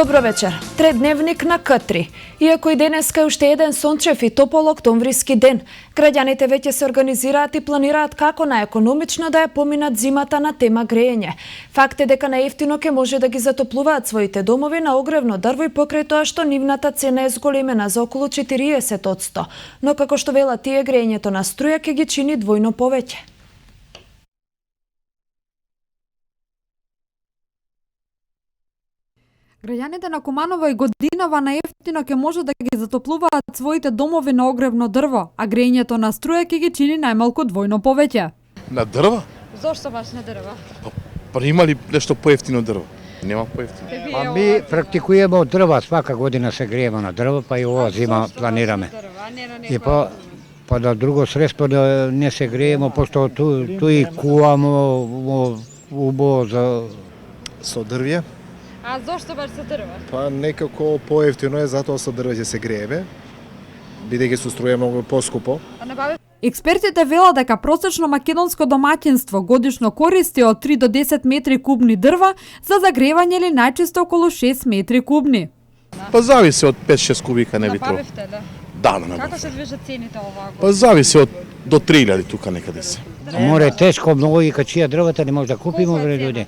Добро вечер. Тредневник на К3. Иако и денеска е уште еден сончев и топол октомвриски ден, граѓаните веќе се организираат и планираат како најекономично да ја поминат зимата на тема грејење. Факт е дека наевтино ќе може да ги затоплуваат своите домови на огревно дрво и покрај тоа што нивната цена е зголемена за околу 40%. Но како што велат тие, грејењето на струја ќе ги чини двојно повеќе. Граѓаните на Куманово и Годинова наевтино ќе може да ги затоплуваат своите домови на огревно дрво, а грејењето на струја ќе ги чини најмалку двојно повеќе. На дрва? Зошто баш на дрва? Па има ли нешто поевтино дрво? Нема поевтино. Па ми практикуваме од дрва, свака година се грееме на дрва, па и ова зима планираме. И па да друго средство да не се грееме, пошто ту и кувамо убаво за со дрвје. А зошто баш со дрва? Па некако поевтино е, затоа со дрве ќе се грееме, бидејќи со струја многу поскупо. Експертите велат дека просечно македонско домаќинство годишно користи од 3 до 10 метри кубни дрва за загревање или најчесто околу 6 метри кубни. Па зависи од 5-6 кубика не би требало. Набавивте ли? Да, да, Како се движат цените оваа година? Па зависи од до 3000 тука некаде се. море тешко, многу и качија дрвата не може да купиме вре луѓе.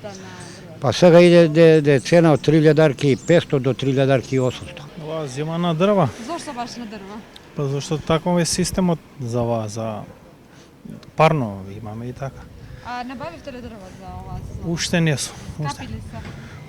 Па сега иде цена од 3500 до 3800. Ова зима на дрва. Зошто баш на дрва? Па зашто таков е системот за ова, за парно имаме и така. А набавивте ли дрва за оваа? Уште не сум. Капи ли се?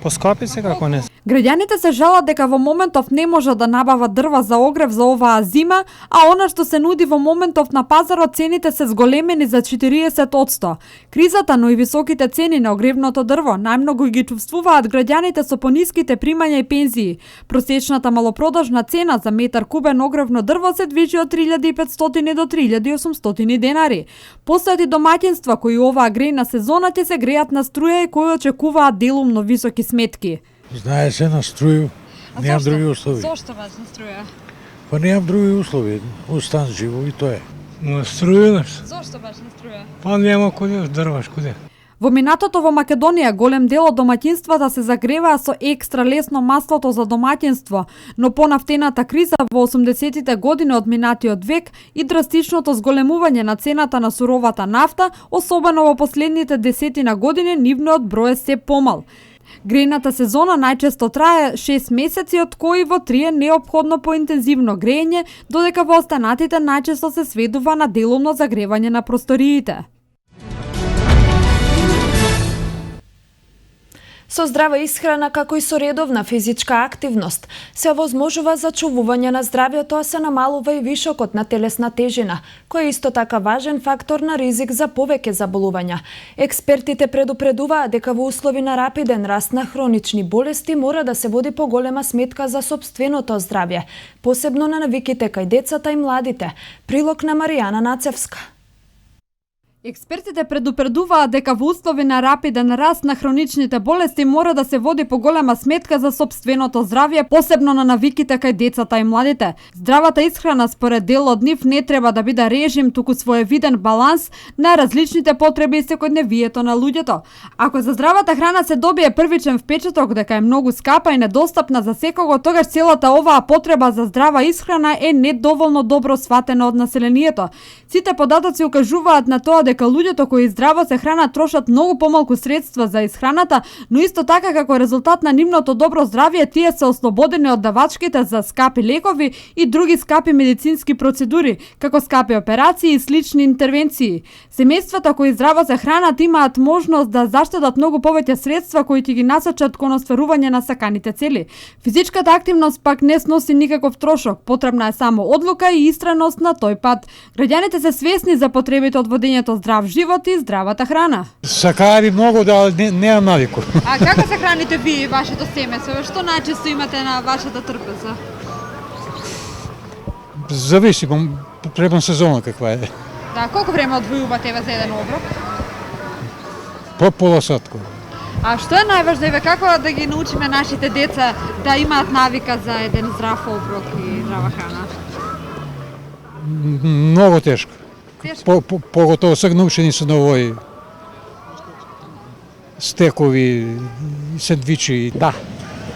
Поскапи се како не. Граѓаните се жалат дека во моментов не може да набават дрва за огрев за оваа зима, а она што се нуди во моментов на пазарот цените се зголемени за 40%. Кризата, но и високите цени на огревното дрво најмногу ги чувствуваат граѓаните со пониските примања и пензии. Просечната малопродажна цена за метар кубен огревно дрво се движи од 3500 до 3800 денари. Постојат и домаќинства кои оваа грејна сезона ќе се грејат на струја и кои очекуваат делумно високи сметки. Знае се на струju, немам други услови. Зошто баш на струја? Па немам други услови, остан живо и тоа е. На струја? Зошто баш на струја? Па нема куде дрваш, куде. Во минатото во Македонија голем дел од домаќинствата се загреваа со екстра лесно маслото за домаќинство, но по нафтената криза во 80-тите години од минатиот век и драстичното зголемување на цената на суровата нафта, особено во последните десетина години, нивниот број е се помал. Грејната сезона најчесто трае 6 месеци, од кои во 3 е неопходно поинтензивно грејење, додека во останатите најчесто се сведува на делумно загревање на просториите. Со здрава исхрана како и со редовна физичка активност се овозможува зачувување на здравјето, а се намалува и вишокот на телесна тежина, кој е исто така важен фактор на ризик за повеќе заболувања. Експертите предупредуваат дека во услови на рапиден раст на хронични болести мора да се води поголема сметка за сопственото здравје, посебно на навиките кај децата и младите. Прилог на Маријана Нацевска. Експертите предупредуваат дека во услови на рапиден раст на хроничните болести мора да се води поголема сметка за сопственото здравје, посебно на навиките кај децата и младите. Здравата исхрана според дел од нив не треба да биде режим, туку своевиден баланс на различните потреби и секојдневието на луѓето. Ако за здравата храна се добие првичен впечаток дека е многу скапа и недостапна за секого, тогаш целата оваа потреба за здрава исхрана е недоволно добро сватена од населението. Сите податоци укажуваат на тоа дека луѓето кои здраво се хранат трошат многу помалку средства за исхраната, но исто така како резултат на нивното добро здравје, тие се ослободени од давачките за скапи лекови и други скапи медицински процедури, како скапи операции и слични интервенции. Семејствата кои здраво се хранат имаат можност да заштедат многу повеќе средства кои ќе ги насочат кон остварување на саканите цели. Физичката активност пак не сноси никаков трошок, потребна е само одлука и истреност на тој пат. Граѓаните се свесни за потребите од водењето здрав живот и здравата храна. Сакаа би многу да немам навику. А како се храните ви и вашето семејство? Што најчесто имате на вашата трпеза? Зависи, потребна сезона каква е. Да, колку време одвојувате за еден оброк? По пола сатко. А што е најважно, како да ги научиме нашите деца да имаат навика за еден здрав оброк и здрава храна? Многу тешко. Поготово се научени се на овој стекови, сендвичи. Да,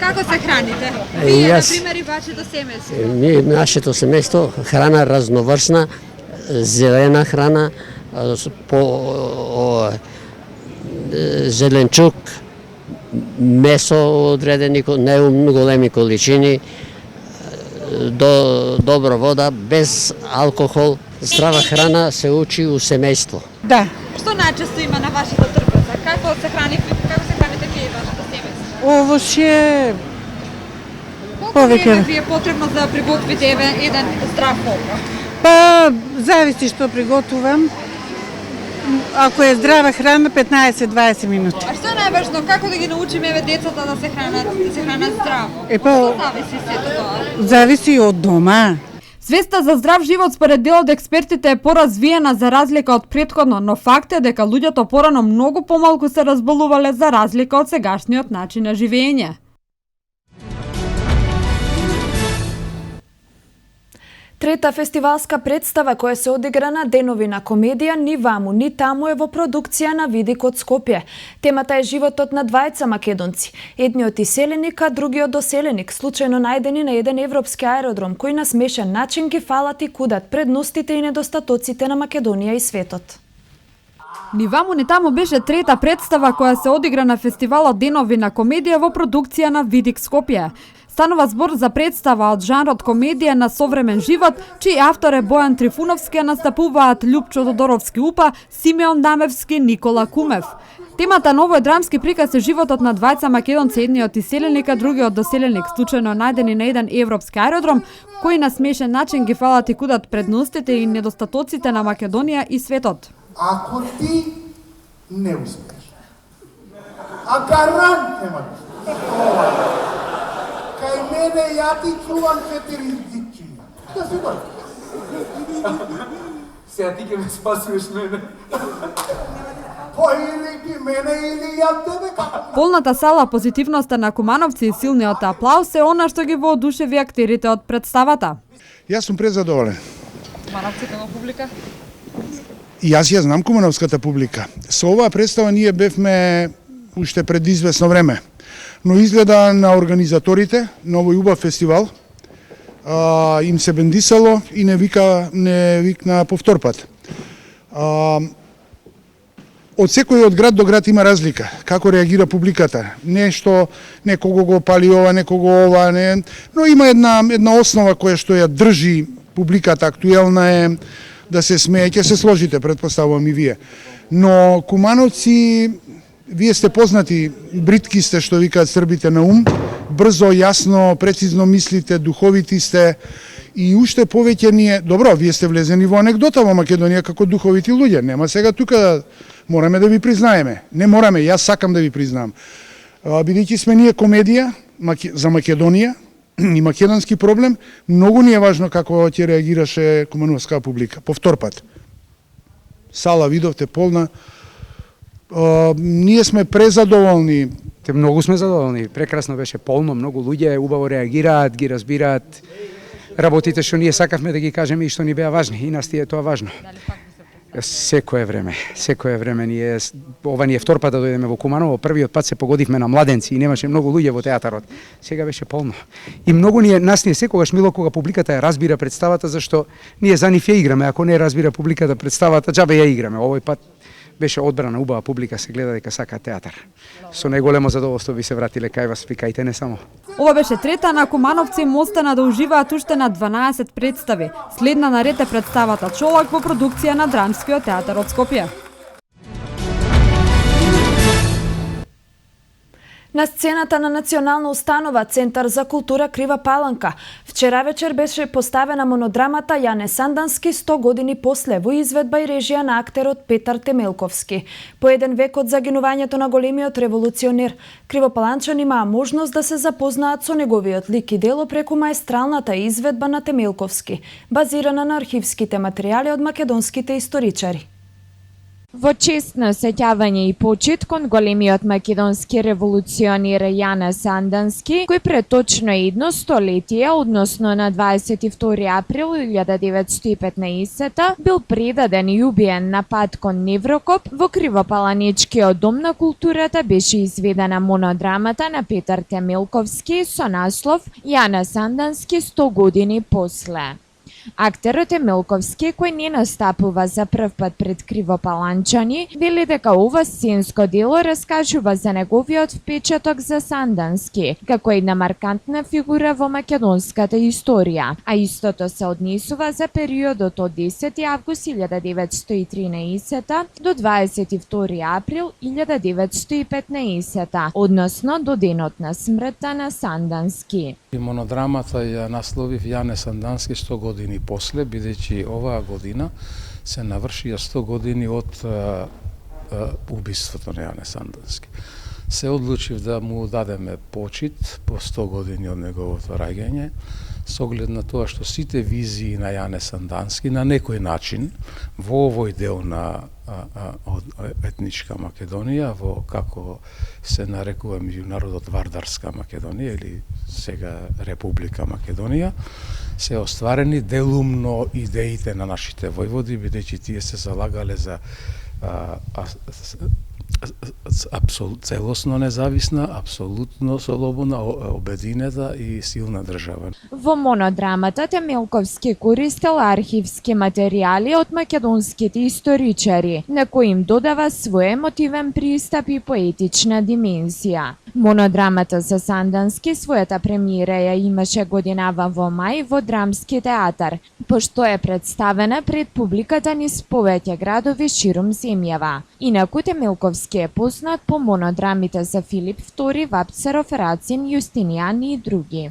Како се храните? Вие, на пример, и вашето семејство. Ние, нашето семејство, храна разноврсна, зелена храна, зеленчук, месо одредени, не у големи количини, добра вода, без алкохол. Здрава храна се учи у семејство. Да, Што најчесто има на вашата трпеза? Како се храните вие и вашето семејство? овоше, Колку Повеќе. време ви е потребно да приготвите еден здрав оброк? па зависи што приготувам. Ако е здрава храна, 15-20 минути. А што е најважно? Како да ги научиме децата да се хранат здраво? Па, Зависи сето тоа. зависи од дома. Свеста за здрав живот според дел од експертите е поразвиена за разлика од претходно, но факт е дека луѓето порано многу помалку се разболувале за разлика од сегашниот начин на живење. Трета фестивалска представа која се одигра на Денови на комедија Ни ваму, ни таму е во продукција на Видик од Скопје. Темата е животот на двајца македонци. Едниот иселеник, а другиот доселеник, случајно најдени на еден европски аеродром, кои на смешен начин ги фалат и кудат предностите и недостатоците на Македонија и светот. Ни ваму ни таму беше трета представа која се одигра на фестивалот Денови на комедија во продукција на Видик Скопје. Станува збор за представа од жанрот комедија на современ живот, чиј автор е Бојан Трифуновски, а настапуваат Љупчо Тодоровски Упа, Симеон Дамевски, Никола Кумев. Темата на овој драмски приказ е животот на двајца македонци, едниот иселеник, а другиот доселеник, случајно најдени на еден европски аеродром, кои на смешен начин ги фалат и кудат предностите и недостатоците на Македонија и светот. Ако ти не успеш, а гарант нема да успеш. Кај мене ја ти чувам 4 дичи. Да се баш. Сега ти ќе ме спасуваш мене. Па или ти мене или ја тебе како. Полната сала, позитивноста на кумановци и силниот аплауз е она што ги воодушеви актерите од представата. Јас сум презадоволен. Кумановците во публика? И јас ја знам кумановската публика. Со оваа представа ние бевме уште пред известно време. Но изгледа на организаторите на овој убав фестивал им се бендисало и не викна повтор пат. Од секој од град до град има разлика како реагира публиката. Нешто некого го пали ова, некого ова, не, но има една основа која што ја држи публиката актуелна е да се смее, ќе се сложите, предпоставувам и вие. Но кумановци, вие сте познати, бритки сте, што викаат србите на ум, брзо, јасно, прецизно мислите, духовити сте и уште повеќе ние, добро, вие сте влезени во анегдота во Македонија како духовити луѓе, нема сега тука мораме да ви признаеме. Не мораме, јас сакам да ви признам. Бидејќи сме ние комедија за Македонија и македонски проблем, многу ни е важно како ќе реагираше кумановска публика. Повтор пат. Сала видовте полна. Ние сме презадоволни. Многу сме задоволни. Прекрасно беше полно, многу луѓе убаво реагираат, ги разбираат работите што ние сакавме да ги кажеме и што ни беа важни. И нас ти е тоа важно. Секое време ние ова ни е втор пат да дојдеме во Куманово, првиот пат се погодивме на младенци и немаше многу луѓе во театарот. Сега беше полно. И многу нас ни е секогаш мило кога публиката ја разбира представата, зашто ние за нив ја играме, ако не разбира публиката представата, џабе ја играме. Овој пат беше одбрана убава публика, се гледа дека сака театар. Со најголемо задоволство би се вратиле кај вас, викајте не само. Ова беше трета на кумановци им остана да уживаат уште на 12 представи. Следна наред е представата Чолак во продукција на Драмскиот театар од Скопје. На сцената на Национална установа Центар за култура Крива Паланка вчера вечер беше поставена монодрамата Јане Сандански 100 години после во изведба и режија на актерот Петар Темелковски. По еден век од загинувањето на големиот револуционер, кривопаланчани имаа можност да се запознаат со неговиот лик и дело преку маестралната изведба на Темелковски, базирана на архивските материјали од македонските историчари. Во чест на сеќавање и почит кон големиот македонски револуционер Јане Сандански, кој пред точно едно столетие, односно на 22 април 1915, бил предаден и убиен на пат кон Неврокоп, во Кривопаланичкиот дом на културата беше изведена монодрамата на Петар Темелковски со наслов Јане Сандански 100 години после. Актерот Темелковски, кој не настапува за прв пат пред кривопаланчани, вели дека ова сценско дело раскажува за неговиот впечаток за Сандански, како една маркантна фигура во македонската историја, а истото се однесува за периодот од 10 август 1913 до 22 април 1915, односно до денот на смртта на Сандански. Монодрамата ја насловив Јане Сандански 100 години после, бидејќи оваа година се навршија 100 години од убиството на Јане Сандански. Се одлучив да му дадеме почит по 100 години од неговото раѓање, со оглед на тоа што сите визии на Јане Сандански на некој начин во овој дел на етничка Македонија, во како се нарекува меѓународот Вардарска Македонија или сега Република Македонија, се остварени делумно идеите на нашите војводи, бидејќи тие се залагале за целосно независна, апсолутно слободна, обединета и силна држава. Во монодрамата Темелковски користел архивски материјали од македонските историчари, на кои им додава свој емотивен пристап и поетична димензија. Монодрамата за Сандански својата премиера ја имаше годинава во мај во Драмски театар, пошто е представена пред публиката низ повеќе градови ширум земјава. Инаку Темелковски е познат по монодрамите за Филип II, Вапцаров, Рацин, Јустинијан и други.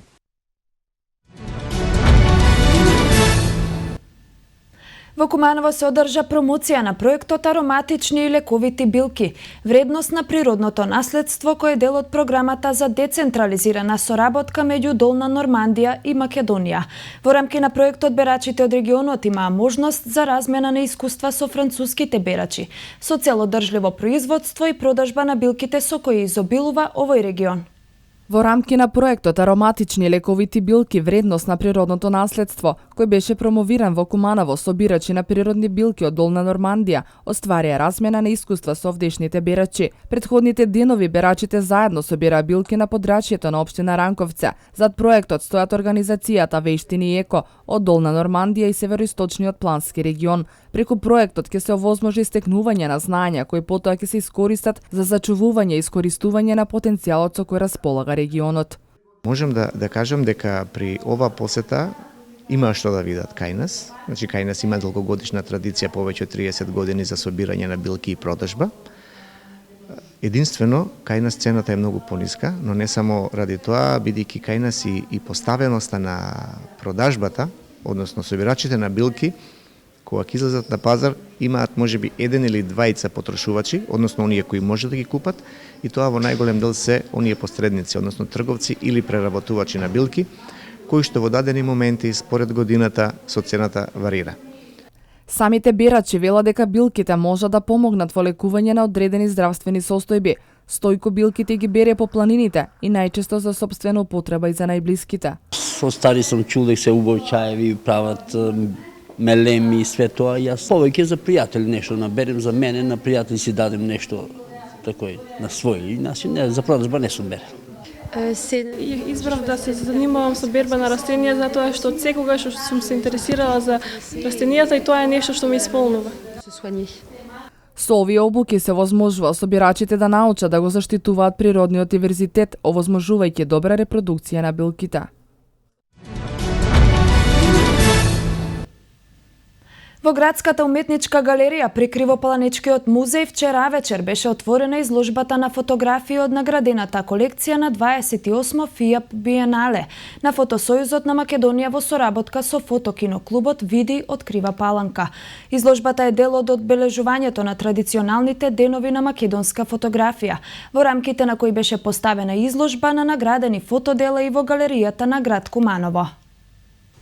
Во Куманово се одржа промоција на проектот Ароматични и лековити билки, вредност на природното наследство кој е дел од програмата за децентрализирана соработка меѓу Долна Нормандија и Македонија. Во рамки на проектот берачите од регионот имаа можност за размена на искуства со француските берачи, со цел одржливо производство и продажба на билките со кои изобилува овој регион. Во рамки на проектот Ароматични лековити билки вредност на природното наследство, кој беше промовиран во Куманово со бирачи на природни билки од Долна Нормандија, остварија размена на искуства со овдешните берачи. Предходните денови берачите заедно собираа билки на подрачјето на општина Ранковца. Зад проектот стојат организацијата Вештини и Еко од Долна Нормандија и североисточниот плански регион. Преку проектот ќе се овозможи стекнување на знаења кои потоа ќе се искористат за зачувување и искористување на потенцијалот со кој располага регионот. Можем да кажем дека при ова посета има што да видат кај нас. Значи кај нас има долгогодишна традиција, повеќе од 30 години за собирање на билки и продажба. Единствено, кај нас цената е многу пониска, но не само ради тоа, бидејќи кај нас и поставеноста на продажбата, односно собирачите на билки, кога ќе излезат на пазар, имаат можеби еден или двајца потрошувачи, односно оние кои може да ги купат, и тоа во најголем дел се оние посредници, односно трговци или преработувачи на билки, кои што во дадени моменти според годината со цената варира. Самите берачи велат дека билките може да помогнат во лекување на одредени здравствени состојби. Стојко билките ги бере по планините и најчесто за сопствена употреба и за најблиските. Со стари сум чул дека се убави чаеви, прават мелеми и све тоа. Јас повеќе за пријатели нешто наберем, за мене на пријатели си дадем нешто такој на свој. Значи не, за продажба не сум берен. Избрав да се занимавам со берба на растенија затоа што од секогаш сум се интересирала за растенијата и тоа е нешто што ме исполнува. Со овие обуки се возможува собирачите да научат да го заштитуваат природниот диверзитет, овозможувајќи добра репродукција на билките. Во Градската уметничка галерија при Кривопаланичкиот музеј вчера вечер беше отворена изложбата на фотографии од наградената колекција на 28 ФИАП Биенале на Фотосојузот на Македонија во соработка со фотокиноклубот Види од Крива Паланка. Изложбата е дел од одбележувањето на традиционалните денови на македонска фотографија, во рамките на кој беше поставена изложба на наградени фотодела и во галеријата на град Куманово.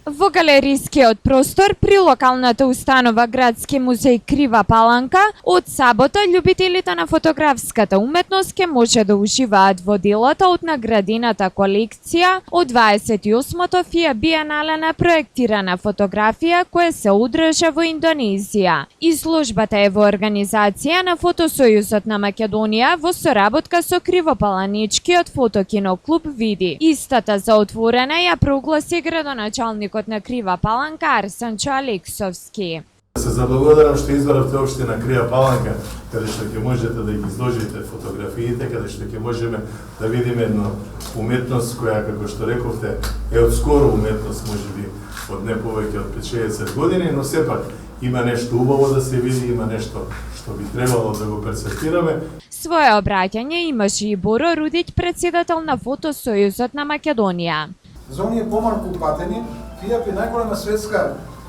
Во галерискиот простор при локалната установа Градски музеј Крива Паланка, од сабота љубителите на фотографската уметност ќе може да уживаат во делата од наградената колекција од 28-то ФИА Биенале на проектирана фотографија која се одржа во Индонезија. Изложбата е во организација на Фотосојузот на Македонија во соработка со Кривопаланичкиот фотокиноклуб Види. Истата за отворена ја прогласи градоначалникот на Крива Паланка Арсенчо Алексовски. Се заблагодарам што избравте општина Крива Паланка, каде што ќе можете да ги изложите фотографиите, каде што ќе можеме да видиме една уметност која, како што рековте, е од скоро уметност, можеби од не повеќе од 5-60 години, но сепак има нешто убаво да се види, има нешто што би требало да го перцепираме. Свое обраќање имаше и Боро Рудиќ, председател на Фотосојузот на Македонија. За оние помалку патени, ФИАП е најголема светска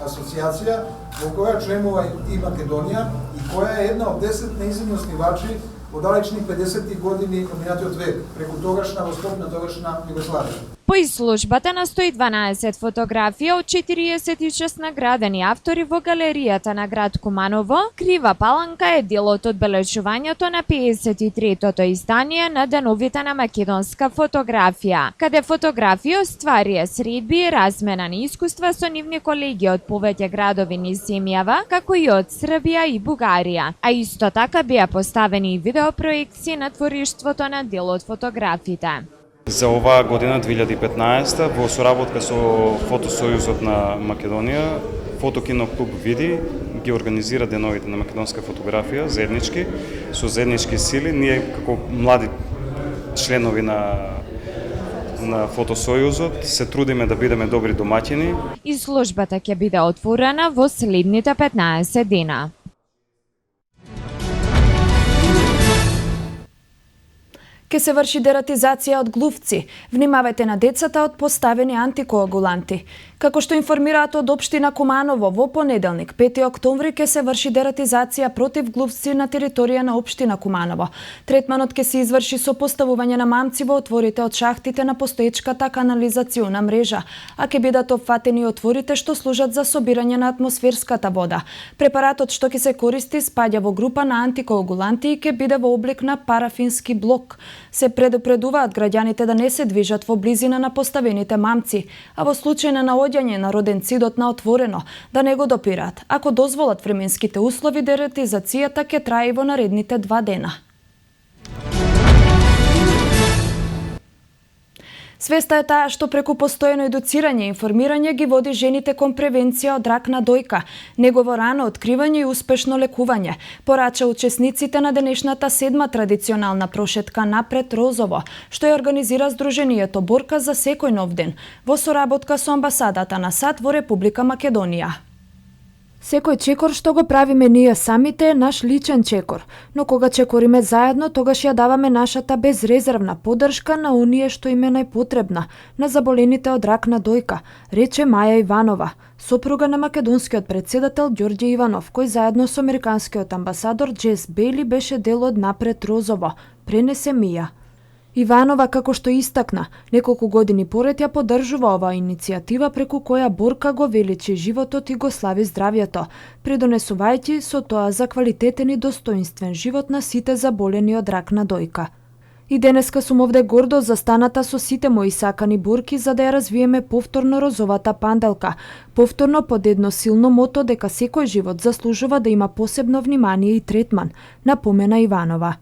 асоцијација во која членува и Македонија и која е една од 10 нејзини основачи во далечни 50-ти години од минатиот век, преку тогашна во скоп на тогашна Југославија. По изложбата на 112 фотографија од 46 наградени автори во галеријата на град Куманово, Крива Паланка е дел од одбележувањето на 53-тото издание на Деновите на македонска фотографија, каде фотографии остварија средби и размена на искуства со нивни колеги од повеќе градови низ земјава, како и од Србија и Бугарија, а исто така беа поставени и видеопроекции на твориштвото на дел од фотографите. За оваа година, 2015, во соработка со Фотосојузот на Македонија, Фотокиноклуб Види ги организира Деновите на македонска фотографија заеднички, со заеднички сили. Ние како млади членови на Фотосојузот се трудиме да бидеме добри домаќини. Изложбата ќе биде отворена во следните 15 дена. Ке се врши дератизација од глувци. Внимавајте на децата од поставени антикоагуланти. Како што информираат од општина Куманово, во понеделник, 5 октомври, ке се врши дератизација против глувци на територија на општина Куманово. Третманот ке се изврши со поставување на мамци во отворите од шахтите на постоечката канализациона мрежа, а ке бидат опфатени отворите што служат за собирање на атмосферската вода. Препаратот што ке се користи спаѓа во група на антикоагуланти и ке биде во облик на парафински блок. Се предупредуваат граѓаните да не се движат во близина на поставените мамци, а во случај на наоѓање на роденцидот на отворено, да не го допираат. Ако дозволат временските услови, дератизацијата ќе трае во наредните 2 дена. Свеста е таа што преку постојано едуцирање и информирање ги води жените кон превенција од рак на дојка, негово рано откривање и успешно лекување, порача учесниците на денешната 7-ма традиционална прошетка Напред Розово, што ја организира Сдруженијето Борка за секој нов ден, во соработка со амбасадата на САД во Република Македонија. Секој чекор што го правиме ние самите е наш личен чекор, но кога чекориме заедно, тогаш ја даваме нашата безрезервна поддршка на оние што им е најпотребна, на заболените од рак на дојка, рече Маја Иванова, сопруга на македонскиот председател Ѓорѓе Иванов, кој заедно со американскиот амбасадор Джес Бейли беше дел од Напред Розово, пренесе Мија. Иванова, како што истакна, неколку години поред ја поддржува оваа иницијатива преку која Борка го величи животот и го слави здравјето, придонесувајќи со тоа за квалитетен и достоинствен живот на сите заболени од рак на дојка. И денеска сум овде гордо застаната со сите мои сакани борки за да ја развиеме повторно розовата панделка, повторно под едно силно мото дека секој живот заслужува да има посебно внимание и третман, напомена Иванова.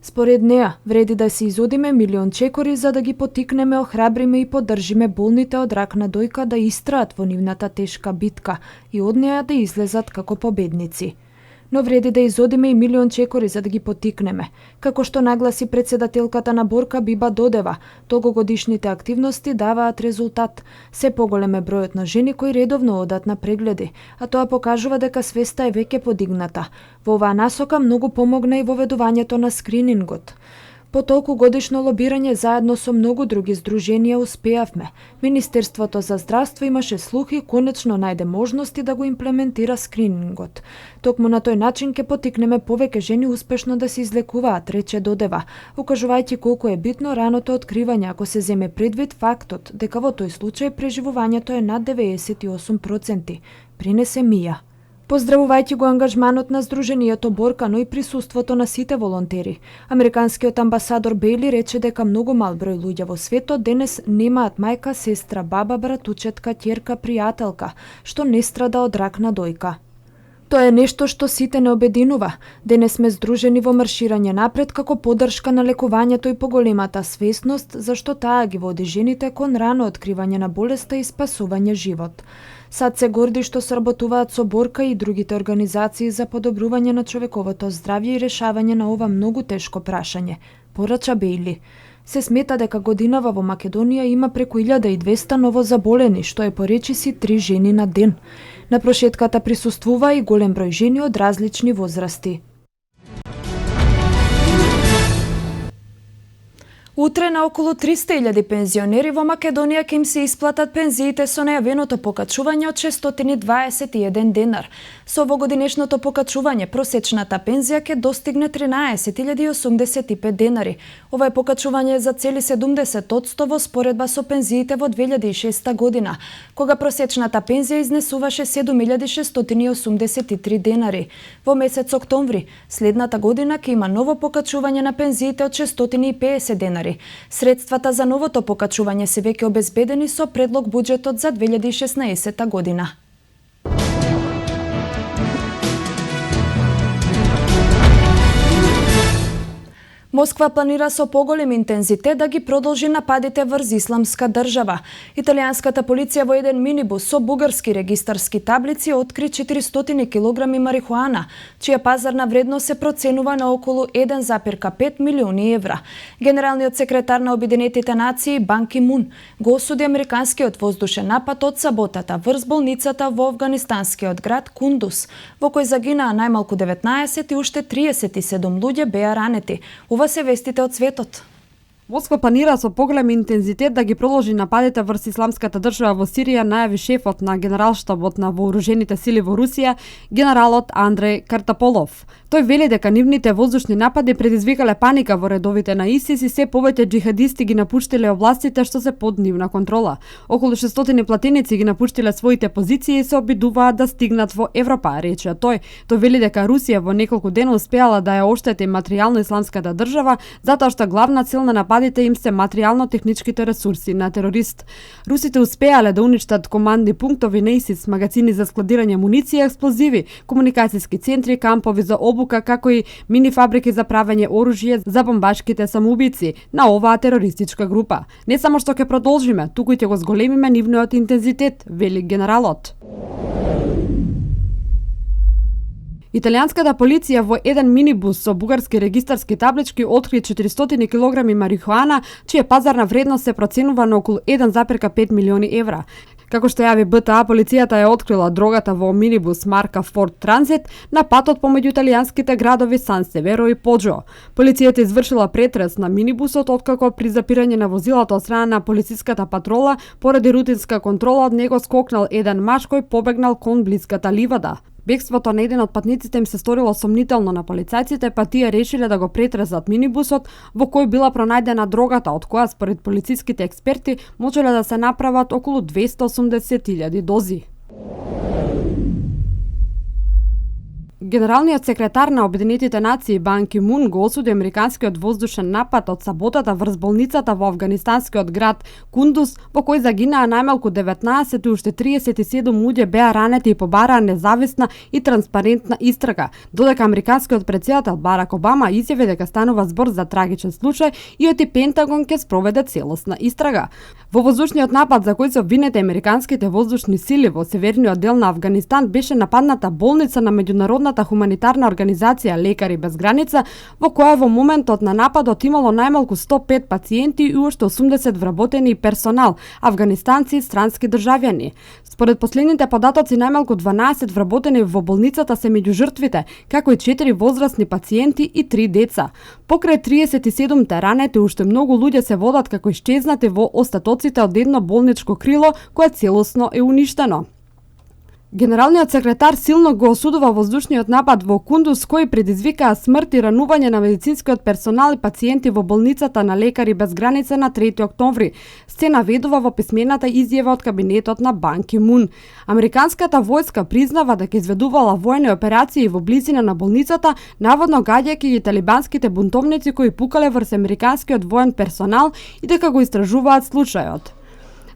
Според неа, вреди да се изодиме 1.000.000 чекори за да ги потикнеме, охрабриме и поддржиме болните од рак на дојка да истраат во нивната тешка битка и од неа да излезат како победници. Но вреди да изодиме и 1.000.000 чекори за да ги потикнеме. Како што нагласи председателката на Борка Биба Додева, толгогодишните активности даваат резултат. Се поголем е бројот на жени кои редовно одат на прегледи, а тоа покажува дека свеста е веќе подигната. Во оваа насока многу помогна и воведувањето на скринингот, По толку годишно лобирање заедно со многу други здруженија успеавме. Министерството за здравство имаше слух и конечно најде можности да го имплементира скринингот. Токму на тој начин ќе потикнеме повеќе жени успешно да се излекуваат, рече Додева, укажувајќи колку е битно раното откривање ако се земе предвид фактот дека во тој случај преживувањето е над 98%, принесе Мија. Поздравувајќи го ангажманот на Здруженијето Борка, но и присуството на сите волонтери. Американскиот амбасадор Бейли рече дека многу мал број луѓе во светот денес немаат мајка, сестра, баба, братучетка, ќерка, пријателка, што не страда од рак на дојка. Тоа е нешто што сите не обединува. Денес сме здружени во марширање напред како поддршка на лекувањето и поголемата свесност, зашто таа ги води жените кон рано откривање на болеста и спасување живот. Сад се горди што сработуваат со Борка и другите организации за подобрување на човековото здравје и решавање на ова многу тешко прашање, порача Бейли. Се смета дека годинава во Македонија има преку 1200 новозаболени, што е по речиси 3 жени на ден. На прошетката присуствува и голем број жени од различни возрасти. Утре на околу 300.000 пензионери во Македонија ќе им се исплатат пензиите со најавеното покачување од 621 денар. Со овогодинешното покачување просечната пензија ќе достигне 13.085 денари. Ова е покачување за цели 70% во споредба со пензиите во 2006 година, кога просечната пензија изнесуваше 7.683 денари. Во месец октомври следната година ќе има ново покачување на пензиите од 650 денари. Средствата за новото покачување се веќе обезбедени со предлог буџетот за 2016 година. Москва планира со поголем интензитет да ги продолжи нападите врз Исламска држава. Италијанската полиција во еден минибус со бугарски регистарски таблици откри 400 килограми марихуана, чија пазарна вредност се проценува на околу 1,5 милиони евра. Генералниот секретар на Обединетите нации Бан Ки Мун го осуди американскиот воздушен напад од саботата врз болницата во афганистанскиот град Кундус, во кој загинаа најмалку 19 и уште 37 луѓе беа ранети. Ова се вестите од светот. Москва планира со поголем интензитет да ги продолжи нападите врз Исламската држава во Сирија, најави шефот на генералштабот на вооружените сили во Русија, генералот Андреј Картаполов. Тој вели дека нивните воздушни напади предизвикале паника во редовите на ИСИС и се повеќе џихадисти ги напуштиле областите што се под нивна контрола. Околу 600 платеници ги напуштиле своите позиции и се обидуваат да стигнат во Европа, рече тој. Тој вели дека Русија во неколку дена успеала да ја оштети материјално Исламската држава, затоа што главна цел на нападите им се материјално-техничките ресурси на терорист. Русите успеале да уништат командни пунктови на ИСИС, магазини за складирање муниции и експлозиви, комуникацијски центри, кампови за обука, како и мини фабрики за правење оружје за бомбашките самоубици на оваа терористичка група. Не само што ќе продолжиме, туку и ќе го зголемиме нивниот интензитет, вели генералот. Италијанската полиција во еден минибус со бугарски регистарски таблички откри 400 килограми марихуана, чија пазарна вредност се проценува на околу 1,5 милиони евра. Како што јави БТА, полицијата ја открила дрогата во минибус марка Ford Transit на патот помеѓу италијанските градови Сан Северо и Поджо. Полицијата извршила претрес на минибусот откако при запирање на возилото од страна на полициската патрола поради рутинска контрола од него скокнал еден маж кој побегнал кон блиската ливада. Бегството на еден од патниците им се сторило сомнително на полицајците, па тие решиле да го претресат минибусот во кој била пронајдена дрогата, од која според полициските експерти можеле да се направат околу 280.000 дози. Генералниот секретар на Обединетите нации Бан Ки Мун го осуди американскиот воздушен напад од саботата врз болницата во афганистанскиот град Кундус, во кој загинаа најмалку 19 и уште 37 луѓе беа ранети и побараа независна и транспарентна истрага, додека американскиот претседател Барак Обама изјави дека станува збор за трагичен случај и оти Пентагон ќе спроведе целосна истрага. Во воздушниот напад за кој се обвинети американските воздушни сили во северниот дел на Афганистан беше нападната болница на меѓународната спомнатата хуманитарна организација Лекари без граница, во која во моментот на нападот имало најмалку 105 пациенти и уште 80 вработени персонал, афганистанци и странски државјани. Според последните податоци, најмалку 12 вработени во болницата се меѓу жртвите, како и 4 возрастни пациенти и 3 деца. Покрај 37 ранети, уште многу луѓе се водат како исчезнати во остатоците од едно болничко крило кое целосно е уништено. Генералниот секретар силно го осудува воздушниот напад во Кундуз, кој предизвикаа смрт и ранување на медицинскиот персонал и пациенти во болницата на Лекари без граница на 3 октомври, се наведува во писмената изјава од кабинетот на Бан Ки Мун. Американската војска признава дека изведувала војни операции во близина на болницата, наводно гаѓајќи ги талибанските бунтовници кои пукале врз американскиот воен персонал и дека го истражуваат случајот.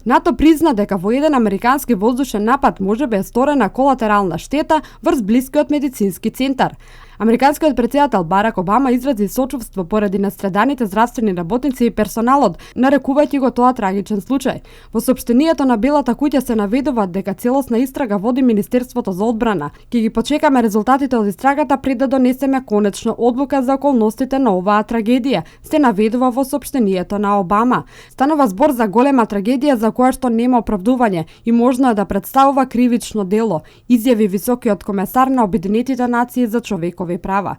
НАТО призна дека во еден американски воздушен напад можеби е сторена колатерална штета врз блискиот медицински центар. Американскиот претседател Барак Обама изрази сочувство поради настраданите здравствени работници и персоналот, нарекувајќи го тоа трагичен случај. Во соопштението на Белата куќа се наведува дека целосна истрага води Министерството за одбрана. Ќе ги почекаме резултатите од истрагата пред да донесеме конечно одлука за околностите на оваа трагедија, се наведува во соопштението на Обама. Станува збор за голема трагедија за која што нема оправдување и можно е да представува кривично дело, изјави високиот комесар на Обединетите нации за човекови права.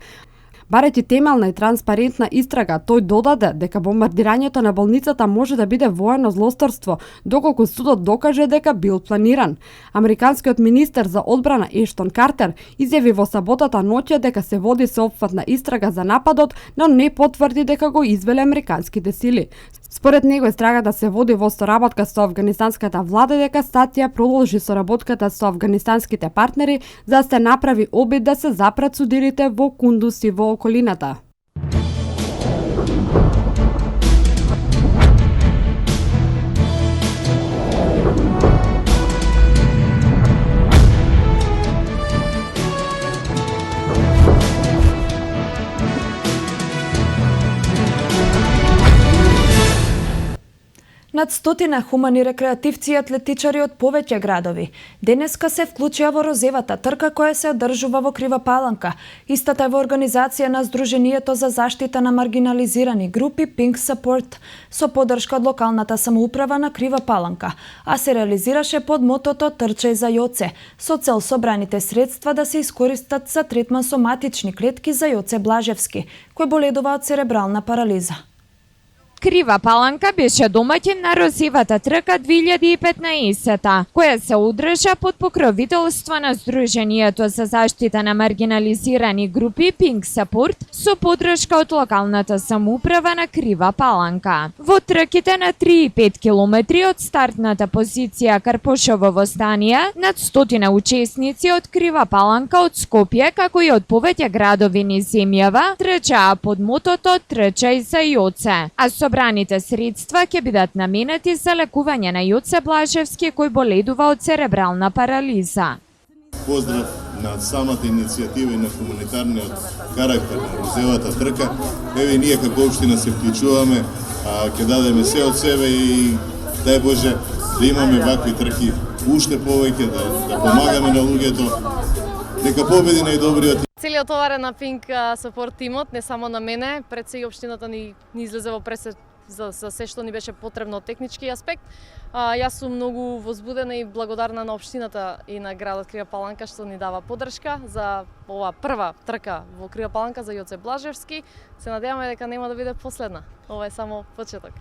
Барејќи темелна и транспарентна истрага, тој додаде дека бомбардирањето на болницата може да биде воено злосторство, доколку судот докаже дека бил планиран. Американскиот министер за одбрана Ештон Картер изјави во саботата ноќе дека се води сеопфатна истрага за нападот, но не потврди дека го извеле американските сили. Според него истрагата се води во соработка со афганистанската влада, дека статија продолжи соработката со афганистанските партнери за да се направи обид да се запрат судирите во Кундуз и во околината. Над 100 хумани рекреативци и атлетичари од повеќе градови денеска се вклучија во розевата трка која се одржува во Крива Паланка. Истата е во организација на Сдруженијето за заштита на маргинализирани групи Pink Support со поддршка од локалната самоуправа на Крива Паланка, а се реализираше под мотото Трчај за јоце, со цел собраните средства да се искористат за третман со матични клетки за Јоце Блажевски, кој боледува од церебрална парализа. Крива Паланка беше домаќин на розевата трка 2015, која се одржа под покровителство на Сдруженијето за заштита на маргинализирани групи Pink Support со поддршка од локалната самоуправа на Крива Паланка. Во трките на 3,5 километри од стартната позиција Карпошово во Станија, над 100 учесници од Крива Паланка, од Скопје, како и од повеќе градови низ земјава, трчаа под мотото Трчај за Јоце, а собраните средства ќе бидат наменети за лекување на Јоце Блажевски кој боледува од церебрална парализа. Поздрав на самата иницијатива и на хуманитарниот карактер на розевата трка. Еве ние како општина се вклучуваме, ќе дадеме се од себе и дај Боже да имаме вакви трки уште повеќе, да помагаме на луѓето, дека победи најдобриот. Целиот товар е на Pink Support тимот, не само на мене, пред се и општината ни излезе во пресед за се што ни беше потребно од технички аспект. Јас сум многу возбудена и благодарна на општината и на градот Крива Паланка што ни дава поддршка за ова прва трка во Крива Паланка за Јоце Блажевски. Се надеваме дека нема да биде последна. Ова е само почеток.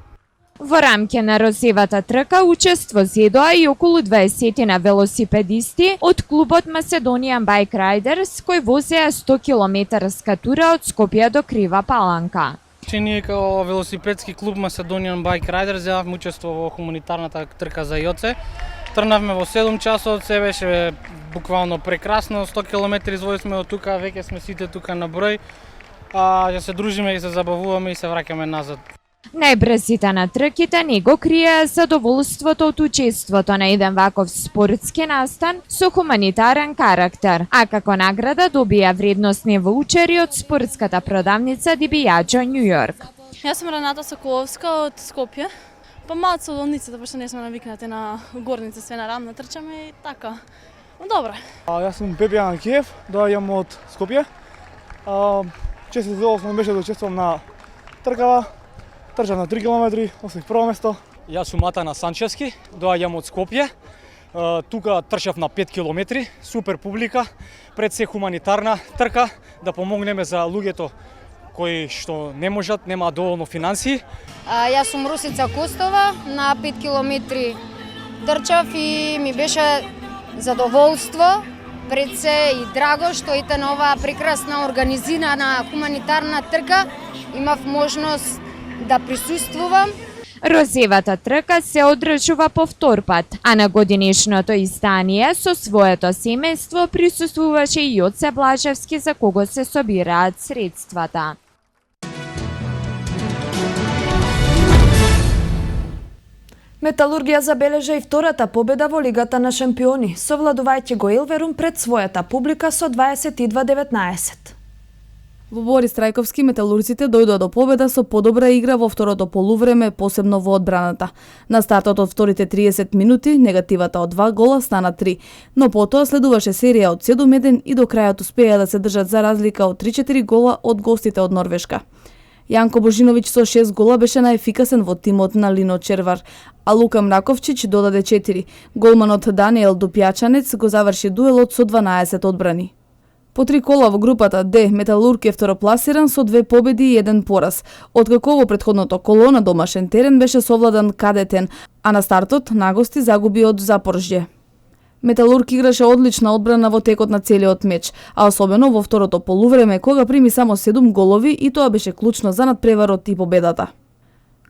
Во рамке на розевата трка учество зедоа и околу 20 на велосипедисти од клубот Macedonian Bike Riders кои возеа 100 километарска тура од Скопје до Крива Паланка. Ние како велосипедски клуб Macedonian Bike Riders земавме учество во хуманитарната трка за Јоце. Трнавме во 7 часот, се беше буквално прекрасно, 100 километри извојсме од тука, веќе сме сите тука на број. Ја се дружиме и се забавуваме и се враќаме назад. Најбрзите на трките не го крие задоволството од учеството на еден ваков спортски настан со хуманитарен карактер, а како награда добија вредносни воучери од спортската продавница Дибијаджо Нью Йорк. Јас сум Рената Соколовска од Скопје. Па малку од улицата, пошто не сме навикнати на горница, све на рамна трчаме и така. Добро. Јас сум Пепијан Киев, доаѓам од Скопје. Често задоволство беше да учествувам на тркава. Трчав на 3 км, освоих прво место. Јас сум Атана Санчевски, доаѓам од Скопје. Тука трчав на 5 км, супер публика, пред се хуманитарна трка, да помогнеме за луѓето кои што не можат, немаат доволно финансии. Јас сум Русица Костова, на 5 км трчав и ми беше задоволство, пред се и драго што ете на оваа прекрасна организирана хуманитарна трка имав можност да присуствувам. Розевата трка се одржува повтор пат, а на годинишното издание со своето семејство присуствуваше и Јоце Блажевски, за кого се собираат средствата. Металургија забележа и втората победа во Лигата на шампиони, совладувајќи го Елверум пред својата публика со 22-19. Во Борис Трајковски металурците дојдоа до победа со подобра игра во второто полувреме, посебно во одбраната. На стартот од вторите 30 минути, негативата од 2 гола стана 3, но потоа следуваше серија од 7-1 и до крајот успеа да се држат за разлика од 3-4 гола од гостите од Норвешка. Јанко Божиновиќ со 6 гола беше најефикасен во тимот на Лино Червар, а Лука Мраковчиќ додаде 4. Голманот Даниел Дупјачанец го заврши дуелот со 12 одбрани. По 3 кола во групата Д, Металург е второпласиран со 2 победи и 1 пораз, откако во претходното коло на домашен терен беше совладан Кадетен, а на стартот на гости загуби од Запорожје. Металург играше одлична одбрана во текот на целиот меч, а особено во второто полувреме кога прими само 7 голови и тоа беше клучно за надпреварот и победата.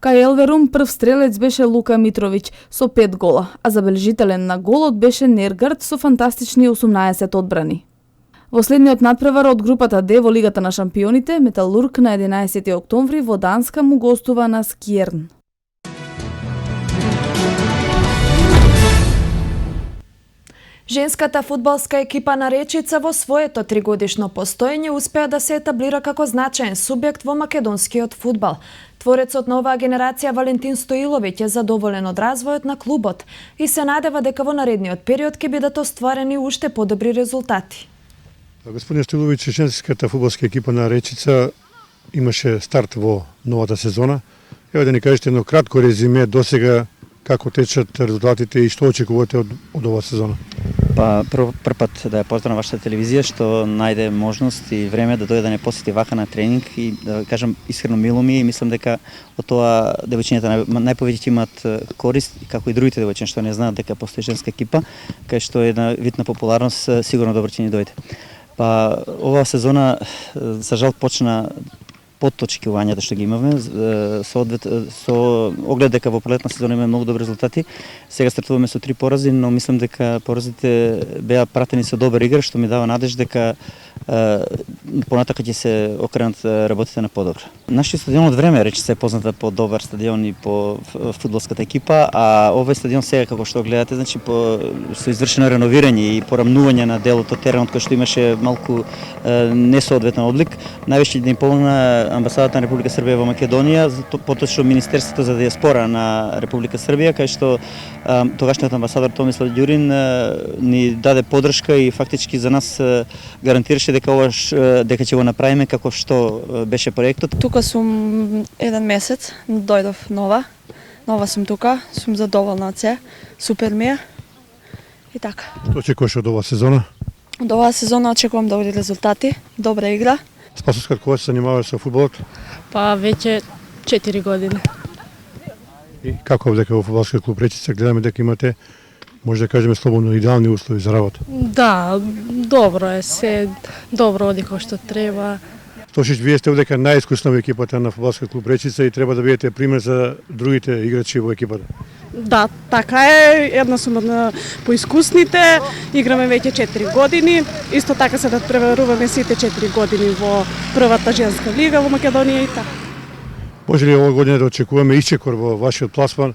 Кај Елверум прв стрелец беше Лука Митровиќ со 5 гола, а забележителен на голот беше Нергард со фантастични 18 одбрани. Во следниот надпревар од групата Д во Лигата на шампионите, Металург на 11 октомври во Данска му гостува на Скиерн. Женската фудбалска екипа на Речица во своето 3-годишно постоење успеа да се етаблира како значаен субјект во македонскиот фудбал. Творецот на оваа генерација Валентин Стоиловиќ е задоволен од развојот на клубот и се надева дека во наредниот период ќе бидат остварени уште подобри резултати. Господин Стоиловиќ, женската фудбалска екипа на Речица имаше старт во новата сезона. Ево да ни кажете едно кратко резиме досега како течат резултатите и што очекувате од оваа сезона? Прв пат да ја поздравам вашата телевизија што најде можност и време да дојде да не посети вака на тренинг и да кажам искрено мило ми и мислам дека од тоа девојчињата најповеќе имаат корист, како и другите девојчиња што не знаат дека постои женска екипа, кај што е една вид на популарност сигурно добро ќе ни дојде. Оваа сезона за жал почна под очекувањата што ги имаме, со оглед дека во пролетна сезона имаме многу добри резултати. Сега стартуваме со 3 порази, но мислам дека поразите беа пратени со добра игра, што ми дава надеж дека понатака ќе се окренат работите на подобро. Нашиот стадион од време Речица е позната по добар стадион и по фудбалската екипа, а овој стадион сега како што гледате, значи со извршено реновирање и порамнување на делот од теренот кој што имаше малку несоодветен облик, највеќе да им помогна амбасадата на Република Србија во Македонија, поточно Министерството за диаспора на Република Србија, кај што тогашниот амбасадор Томислав Ѓурин ни даде подршка и фактички за нас гарантираше дека ќе го направиме како што беше проектот. Тука сум 1 месец, дојдов нова сум тука, сум задоволна од се, супер ми е и така. Што очекуваш од оваа сезона? Од оваа сезона очекувам добри резултати, добра игра. Спасовска, кога се занимаваш со фудбалот? Веќе 4 години. И како дека во фудбалскиот клуб Речица гледаме дека имате, може да кажеме слободно, идеални услови за работа? Да, добро е, се добро оди кој што треба. Тошич, вие сте дека најискусна во екипата на фудбалскиот клуб Речица и треба да бидете пример за другите играчи во екипата. Да, така е, една сум од поискусните, играме веќе 4 години, исто така се надпреваруваме сите 4 години во првата женска лига во Македонија и така. Може ли оваа година да очекуваме исчекор во вашиот пласман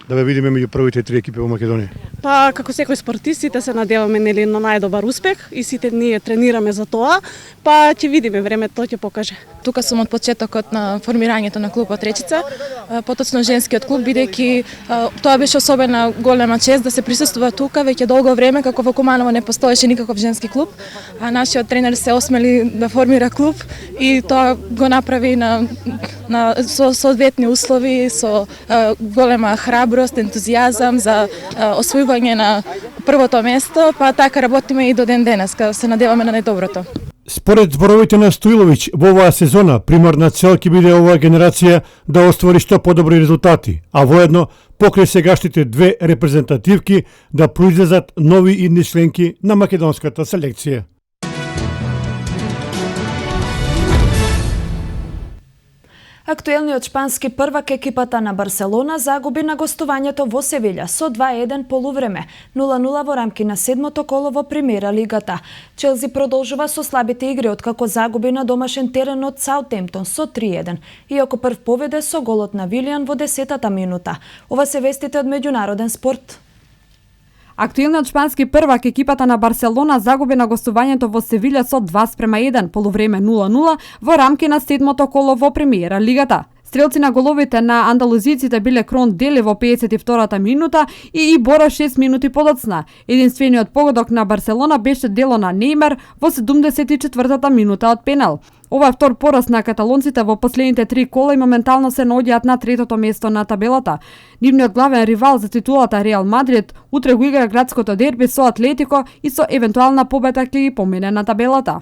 да ве видиме меѓу првите 3 екипи во Македонија? Па, како секој спортист, сите се надеваме нели на најдобар успех и сите ние тренираме за тоа, па ќе видиме, времето ќе покаже. Тука сум од почетокот на формирањето на клубот Речица, потоцно женскиот клуб, бидејќи тоа беше особена голема чест да се присуствува тука, веќе долго време како во Куманово не постоеше никаков женски клуб, а нашиот тренер се осмели да формира клуб и тоа го направи со соодветни услови, со голема храброст, ентузијазам за освојување на првото место, па така работиме и до ден денеска, се надеваме на најдоброто. Според зборовите на Стоиловиќ, во оваа сезона примарна цел ќе биде оваа генерација да оствари што подобри резултати, а воедно покрај сегашните 2 репрезентативки да произлезат нови идни членки на македонската селекција. Актуелниот шпански првак екипата на Барселона загуби на гостувањето во Севиља со 2-1 полувреме, 0-0 во рамки на 7-то коло во Премиера лигата. Челси продолжува со слабите игри откако загуби на домашен терен од Саутемптон со 3-1, иако прв поведе со голот на Вилијан во 10-та минута. Ова се вестите од меѓународен спорт. Актуелниот шпански првак екипата на Барселона загуби на гостувањето во Севиља со 2-1, полувреме 0-0 во рамки на 7-то коло во Премиера лигата. Стрелци на головите на андалузиците биле Крон Дели во 52-та минута и Бора 6 минути подоцна. Единствениот погодок на Барселона беше дело на Неймар во 74-та минута од пенал. Ова е втор пораз на каталонците во последните 3 кола и моментално се наоѓаат на 3-то место на табелата. Нивниот главен ривал за титулата Реал Мадрид утре го игра градското дерби со Атлетико и со евентуална победа ќе ги помине на табелата.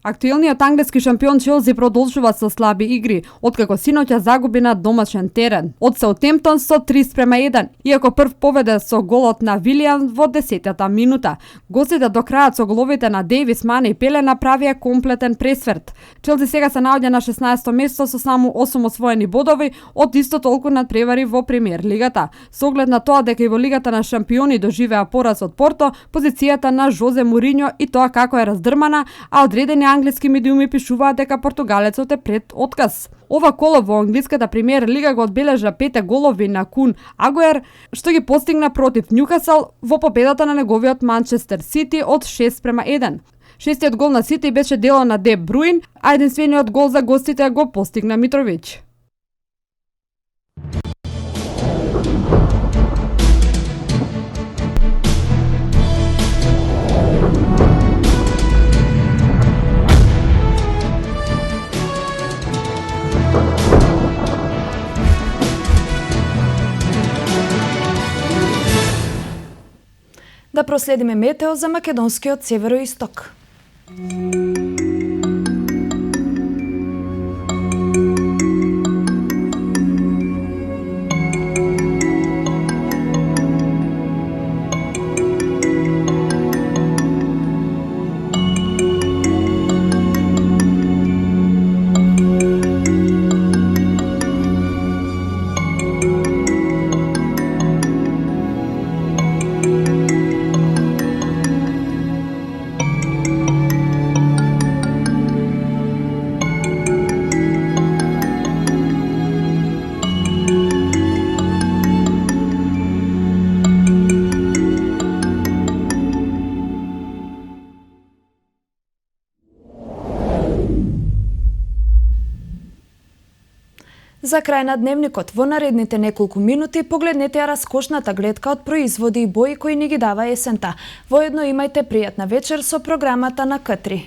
Актуелниот англиски шампион Челси продолжува со слаби игри, откако синоќа загуби на домашен терен од Саутемптон со 3-1, иако прв поведе со голот на Вилијан во 10-та минута. Гостите до крајот со головите на Дейвис, Мане и Пеле направија комплетен пресврт. Челси сега се наоѓа на 16-то место со само 8 освоени бодови од исто толку надпревари во Премиер лигата. Со оглед на тоа дека и во Лигата на шампиони доживеа пораз од Порто, позицијата на Жозе Мориньо и тоа како е раздрмана, а одредени англиски медиуми пишуваат дека португалецот е пред отказ. Ова коло во англиската премиер лига го одбележа 5 голови на Кун Агуер, што ги постигна против Њукасл во победата на неговиот Манчестер Сити од 6-1. Шестиот гол на Сити беше дело на Де Бруин, а единствениот гол за гостите го постигна Митровиќ. Да проследиме метео за македонскиот североисток. За крај на дневникот, во наредните неколку минути погледнете ја раскошната гледка од производи и бои кои ни ги дава есента. Воедно имајте пријатна вечер со програмата на К3.